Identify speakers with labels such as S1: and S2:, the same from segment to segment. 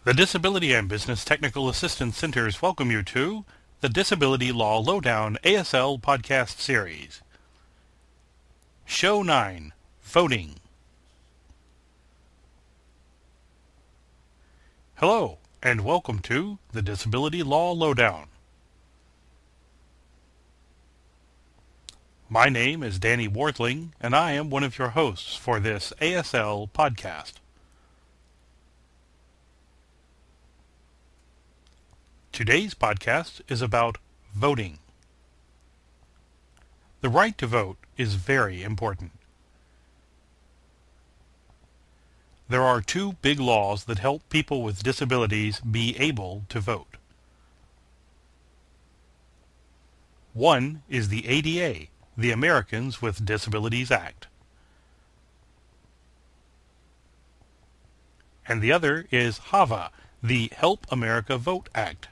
S1: The Disability and Business Technical Assistance Centers welcome you to the Disability Law Lowdown ASL podcast series. Show 9, Voting. Hello, and welcome to the Disability Law Lowdown. My name is Danny Worthling, and I am one of your hosts for this ASL podcast. Today's podcast is about voting. The right to vote is very important. There are two big laws that help people with disabilities be able to vote. One is the ADA, the Americans with Disabilities Act. And the other is HAVA, the Help America Vote Act.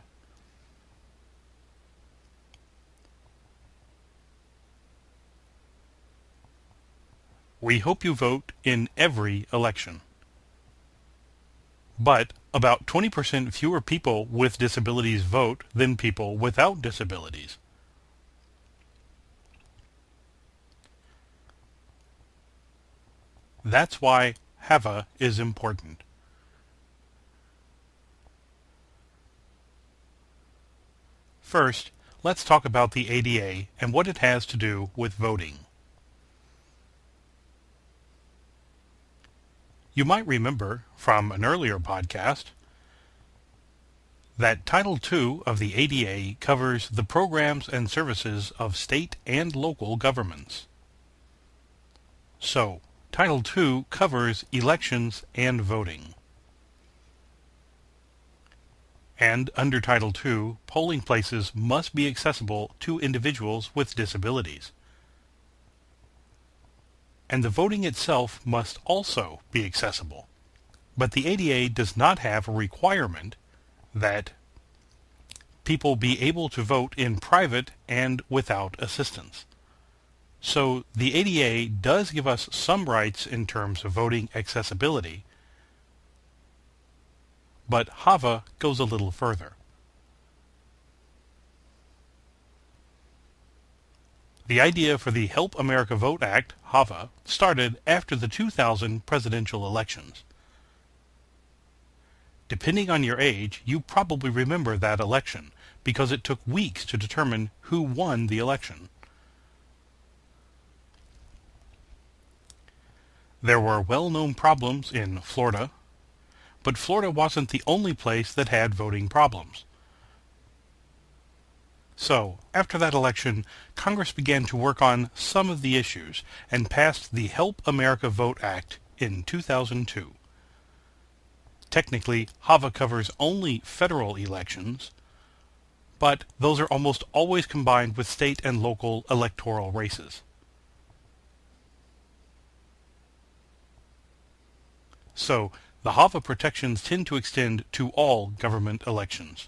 S1: We hope you vote in every election. But about 20% fewer people with disabilities vote than people without disabilities. That's why HAVA is important. First, let's talk about the ADA and what it has to do with voting. You might remember from an earlier podcast that Title II of the ADA covers the programs and services of state and local governments. So, Title II covers elections and voting. And under Title II, polling places must be accessible to individuals with disabilities. And the voting itself must also be accessible. But the ADA does not have a requirement that people be able to vote in private and without assistance. So the ADA does give us some rights in terms of voting accessibility, but HAVA goes a little further. The idea for the Help America Vote Act, HAVA, started after the 2000 presidential elections. Depending on your age, you probably remember that election, because it took weeks to determine who won the election. There were well-known problems in Florida, but Florida wasn't the only place that had voting problems. So, after that election, Congress began to work on some of the issues and passed the Help America Vote Act in 2002. Technically, HAVA covers only federal elections, but those are almost always combined with state and local electoral races. So, the HAVA protections tend to extend to all government elections.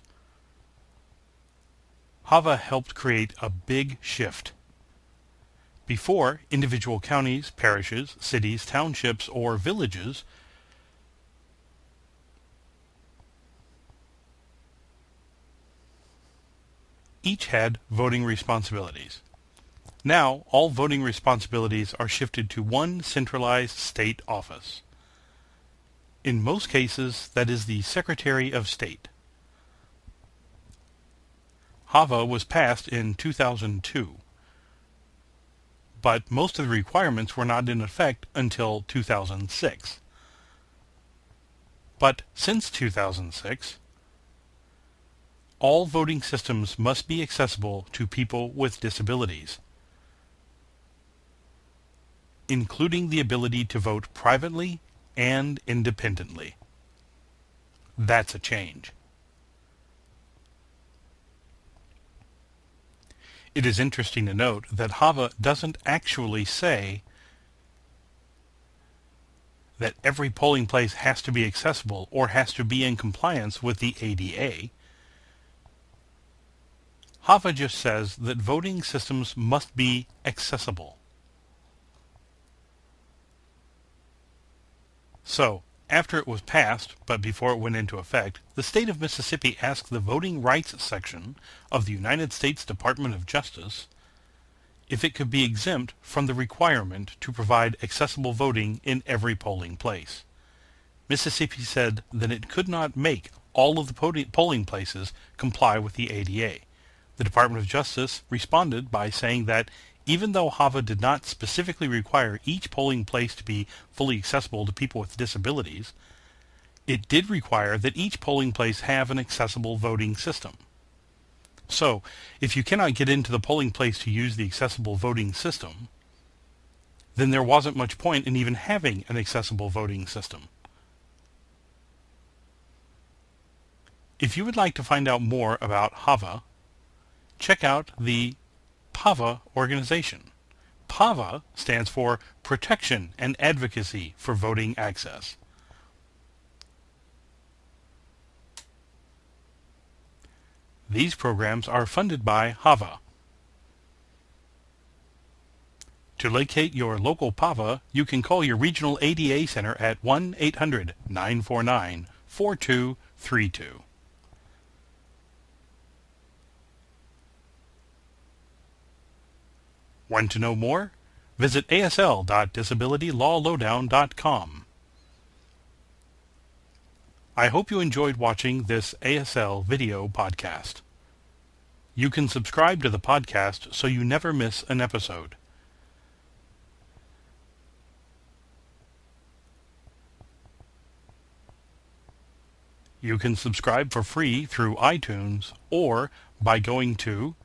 S1: HAVA helped create a big shift. Before, individual counties, parishes, cities, townships, or villages each had voting responsibilities. Now, all voting responsibilities are shifted to one centralized state office. In most cases, that is the Secretary of State. HAVA was passed in 2002, but most of the requirements were not in effect until 2006. But since 2006, all voting systems must be accessible to people with disabilities, including the ability to vote privately and independently. That's a change. It is interesting to note that HAVA doesn't actually say that every polling place has to be accessible or has to be in compliance with the ADA. HAVA just says that voting systems must be accessible. So, After it was passed, but before it went into effect, the state of Mississippi asked the Voting Rights Section of the United States Department of Justice if it could be exempt from the requirement to provide accessible voting in every polling place. Mississippi said that it could not make all of the polling places comply with the ADA. The Department of Justice responded by saying that even though HAVA did not specifically require each polling place to be fully accessible to people with disabilities, it did require that each polling place have an accessible voting system. So, if you cannot get into the polling place to use the accessible voting system, then there wasn't much point in even having an accessible voting system. If you would like to find out more about HAVA, check out the PAVA organization. PAVA stands for Protection and Advocacy for Voting Access. These programs are funded by HAVA. To locate your local PAVA, you can call your regional ADA center at 1-800-949-4232. Want to know more? Visit asl.disabilitylawlowdown.com. I hope you enjoyed watching this ASL video podcast. You can subscribe to the podcast so you never miss an episode. You can subscribe for free through iTunes or by going to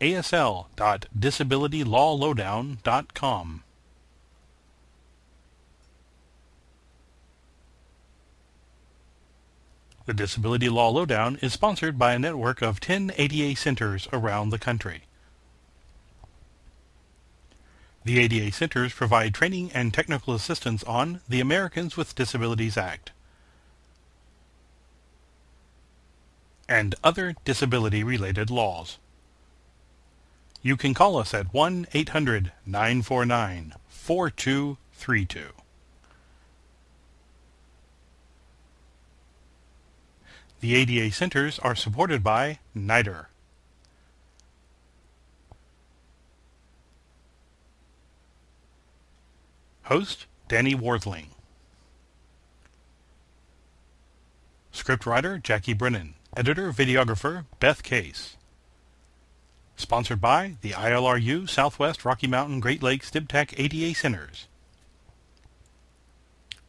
S1: asl.disabilitylawlowdown.com. The Disability Law Lowdown is sponsored by a network of 10 ADA centers around the country. The ADA centers provide training and technical assistance on the Americans with Disabilities Act and other disability-related laws. You can call us at 1-800-949-4232. The ADA centers are supported by NIDR. Host, Danny Worthling. Scriptwriter, Jackie Brennan. Editor, videographer, Beth Case. Sponsored by the ILRU, Southwest Rocky Mountain Great Lakes DibTech ADA Centers.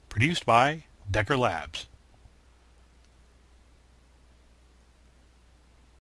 S1: Produced by Decker Labs.